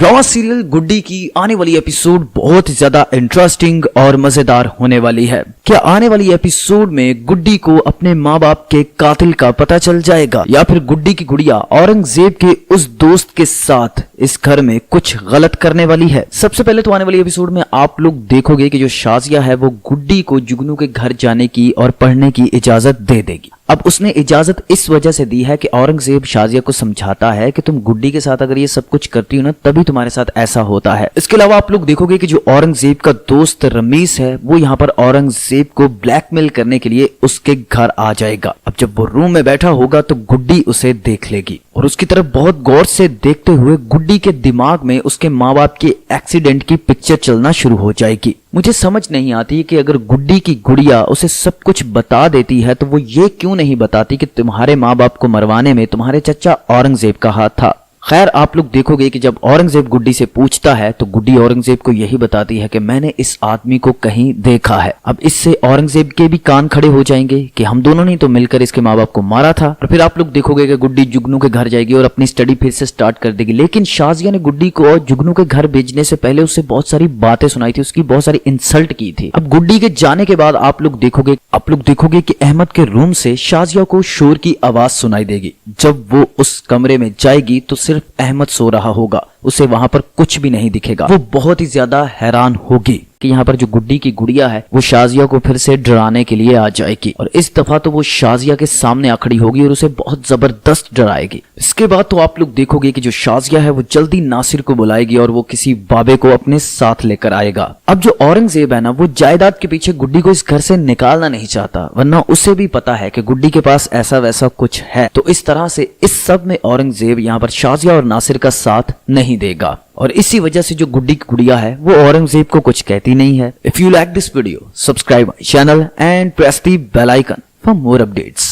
Drama serial गुड्डी की आने वाली एपिसोड बहुत ज्यादा इंटरेस्टिंग और मजेदार होने वाली है। क्या आने वाली एपिसोड में गुड्डी को अपने माँ बाप के कातिल का पता चल जाएगा या फिर गुड्डी की गुड़िया औरंगजेब के उस दोस्त के साथ इस घर में कुछ गलत करने वाली है। सबसे पहले तो आने वाली एपिसोड में आप लोग देखोगे कि जो शाजिया है वो गुड्डी को जुगनू के घर जाने की और पढ़ने की इजाजत दे देगी। अब उसने इजाजत इस वजह से दी है कि औरंगजेब शाजिया को समझाता है कि तुम गुड्डी के साथ अगर ये सब कुछ करती हो ना तभी तुम्हारे साथ ऐसा होता है। इसके अलावा आप लोग देखोगे कि जो औरंगजेब का दोस्त रमीस है वो यहाँ पर औरंगजेब को ब्लैकमेल करने के लिए उसके घर आ जाएगा। अब जब वो रूम में बैठा होगा तो गुड्डी उसे देख लेगी और उसकी तरफ बहुत गौर से देखते हुए गुड्डी के दिमाग में उसके माँ बाप के एक्सीडेंट की पिक्चर चलना शुरू हो जाएगी। मुझे समझ नहीं आती कि अगर गुड्डी की गुड़िया उसे सब कुछ बता देती है तो वो ये क्यों नहीं बताती कि तुम्हारे माँ बाप को मरवाने में तुम्हारे चचा औरंगजेब का हाथ था। खैर आप लोग देखोगे कि जब औरंगजेब गुड्डी से पूछता है तो गुड्डी औरंगजेब को यही बताती है कि मैंने इस आदमी को कहीं देखा है। अब इससे औरंगजेब के भी कान खड़े हो जाएंगे कि हम दोनों ने तो मिलकर इसके माँ बाप को मारा था। और फिर आप लोग देखोगे कि गुड्डी जुगनू के घर जाएगी और अपनी स्टडी फिर से स्टार्ट कर देगी। लेकिन शाजिया ने गुड्डी को जुगनू के घर भेजने से पहले उससे बहुत सारी बातें सुनाई थी, उसकी बहुत सारी इंसल्ट की थी। अब गुड्डी के जाने के बाद आप लोग देखोगे कि अहमद के रूम से शाजिया को शोर की आवाज सुनाई देगी। जब वो उस कमरे में जाएगी तो सिर्फ अहमद सो रहा होगा, उसे वहां पर कुछ भी नहीं दिखेगा। वो बहुत ही ज्यादा हैरान होगी कि यहाँ पर जो गुड्डी की गुड़िया है वो शाजिया को फिर से डराने के लिए आ जाएगी और इस दफा तो वो शाजिया के सामने आ खड़ी होगी और उसे बहुत जबरदस्त डराएगी। इसके बाद तो आप लोग देखोगे कि जो शाजिया है वो जल्दी नासिर को बुलाएगी और वो किसी बाबे को अपने साथ लेकर आएगा। अब जो औरंगजेब है ना वो जायदाद के पीछे गुड्डी को इस घर से निकालना नहीं चाहता, वरना उसे भी पता है कि गुड्डी के पास ऐसा वैसा कुछ है। तो इस तरह से इस सब में औरंगजेब यहाँ पर शाजिया और नासिर का साथ नहीं देगा और इसी वजह से जो गुड्डी की गुड़िया है वो औरंगजेब को कुछ कहती नहीं है। If you like this video, subscribe my channel and press the bell icon for more updates.